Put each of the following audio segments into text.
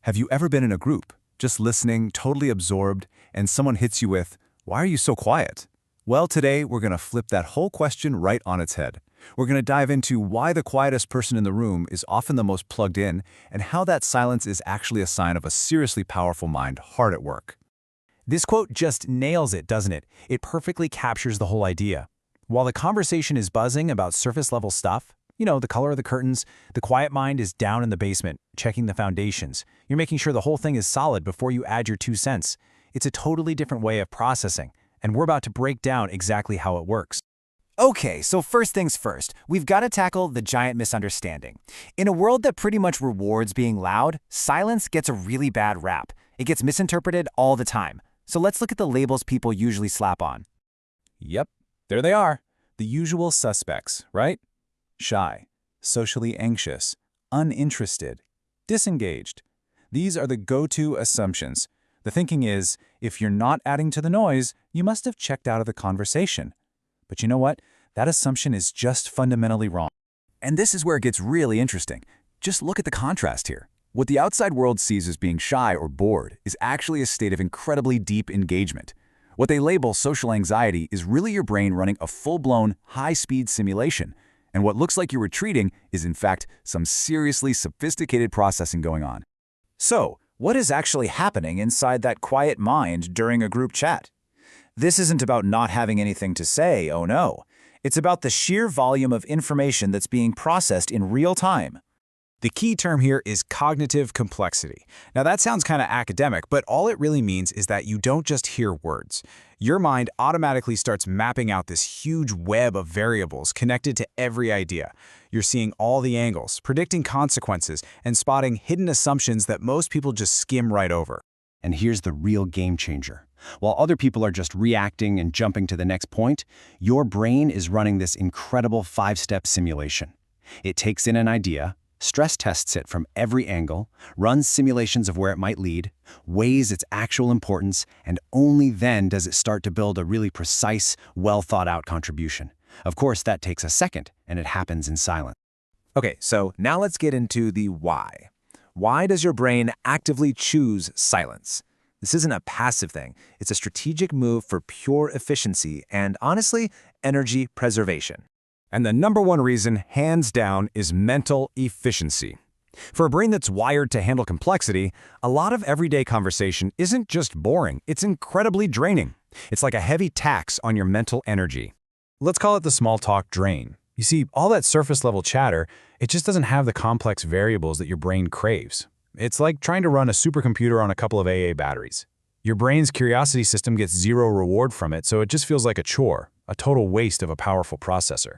Have you ever been in a group, just listening, totally absorbed, and someone hits you with, "Why are you so quiet?" Well, today we're going to flip that whole question right on its head. We're going to dive into why the quietest person in the room is often the most plugged in, and how that silence is actually a sign of a seriously powerful mind hard at work. This quote just nails it, doesn't it? It perfectly captures the whole idea. While the conversation is buzzing about surface-level stuff, the color of the curtains, the quiet mind is down in the basement, checking the foundations. You're making sure the whole thing is solid before you add your 2 cents. It's a totally different way of processing, and we're about to break down exactly how it works. Okay, so first things first, we've got to tackle the giant misunderstanding. In a world that pretty much rewards being loud, silence gets a really bad rap. It gets misinterpreted all the time. So let's look at the labels people usually slap on. Yep, there they are. The usual suspects, right? Shy, socially anxious, uninterested, disengaged. These are the go-to assumptions. The thinking is, if you're not adding to the noise, you must have checked out of the conversation. But you know what? That assumption is just fundamentally wrong. And this is where it gets really interesting. Just look at the contrast here. What the outside world sees as being shy or bored is actually a state of incredibly deep engagement. What they label social anxiety is really your brain running a full-blown, high-speed simulation. And what looks like you're retreating is in fact some seriously sophisticated processing going on. So, what is actually happening inside that quiet mind during a group chat? This isn't about not having anything to say, oh no. It's about the sheer volume of information that's being processed in real time. The key term here is cognitive complexity. Now that sounds kind of academic, but all it really means is that you don't just hear words. Your mind automatically starts mapping out this huge web of variables connected to every idea. You're seeing all the angles, predicting consequences, and spotting hidden assumptions that most people just skim right over. And here's the real game changer. While other people are just reacting and jumping to the next point, your brain is running this incredible 5-step simulation. It takes in an idea, stress tests it from every angle, runs simulations of where it might lead, weighs its actual importance, and only then does it start to build a really precise, well-thought-out contribution. Of course, that takes a second, and it happens in silence. Okay, so now let's get into the why. Why does your brain actively choose silence? This isn't a passive thing. It's a strategic move for pure efficiency and, honestly, energy preservation. And the number one reason, hands down, is mental efficiency. For a brain that's wired to handle complexity, a lot of everyday conversation isn't just boring, it's incredibly draining. It's like a heavy tax on your mental energy. Let's call it the small talk drain. You see, all that surface-level chatter, it just doesn't have the complex variables that your brain craves. It's like trying to run a supercomputer on a couple of AA batteries. Your brain's curiosity system gets zero reward from it, so it just feels like a chore, a total waste of a powerful processor.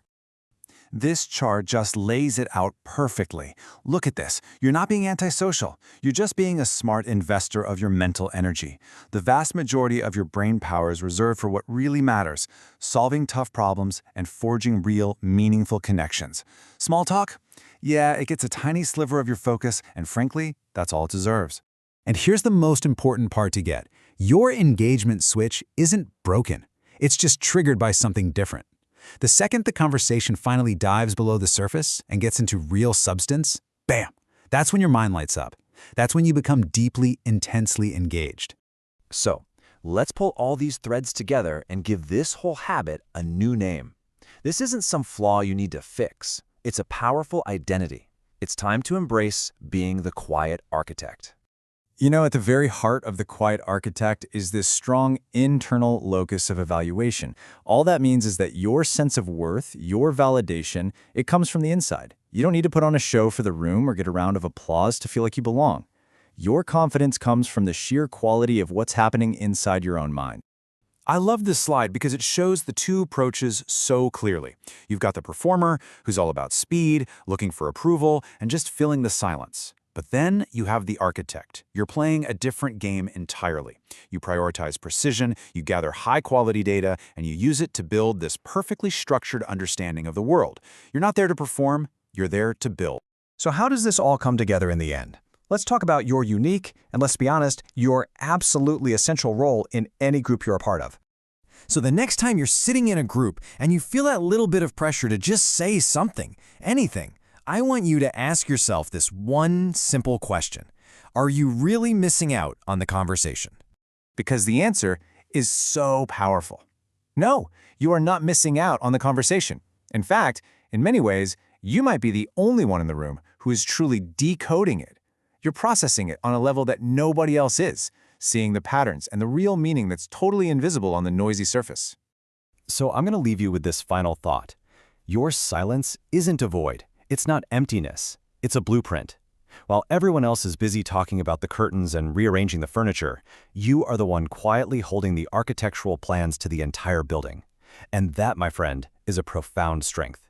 This chart just lays it out perfectly. Look at this. You're not being antisocial. You're just being a smart investor of your mental energy. The vast majority of your brain power is reserved for what really matters, solving tough problems and forging real, meaningful connections. Small talk? Yeah, it gets a tiny sliver of your focus, and frankly, that's all it deserves. And here's the most important part to get. Your engagement switch isn't broken. It's just triggered by something different. The second the conversation finally dives below the surface and gets into real substance, bam, that's when your mind lights up. That's when you become deeply, intensely engaged. So, let's pull all these threads together and give this whole habit a new name. This isn't some flaw you need to fix. It's a powerful identity. It's time to embrace being the quiet architect. At the very heart of the quiet architect is this strong internal locus of evaluation. All that means is that your sense of worth, your validation, it comes from the inside. You don't need to put on a show for the room or get a round of applause to feel like you belong. Your confidence comes from the sheer quality of what's happening inside your own mind. I love this slide because it shows the two approaches so clearly. You've got the performer, who's all about speed, looking for approval, and just filling the silence. But then you have the architect. You're playing a different game entirely. You prioritize precision, you gather high-quality data, and you use it to build this perfectly structured understanding of the world. You're not there to perform, you're there to build. So how does this all come together in the end? Let's talk about your unique, and let's be honest, your absolutely essential role in any group you're a part of. So the next time you're sitting in a group and you feel that little bit of pressure to just say something, anything, I want you to ask yourself this one simple question. Are you really missing out on the conversation? Because the answer is so powerful. No, you are not missing out on the conversation. In fact, in many ways, you might be the only one in the room who is truly decoding it. You're processing it on a level that nobody else is, seeing the patterns and the real meaning that's totally invisible on the noisy surface. So I'm going to leave you with this final thought. Your silence isn't a void. It's not emptiness. It's a blueprint. While everyone else is busy talking about the curtains and rearranging the furniture, you are the one quietly holding the architectural plans to the entire building. And that, my friend, is a profound strength.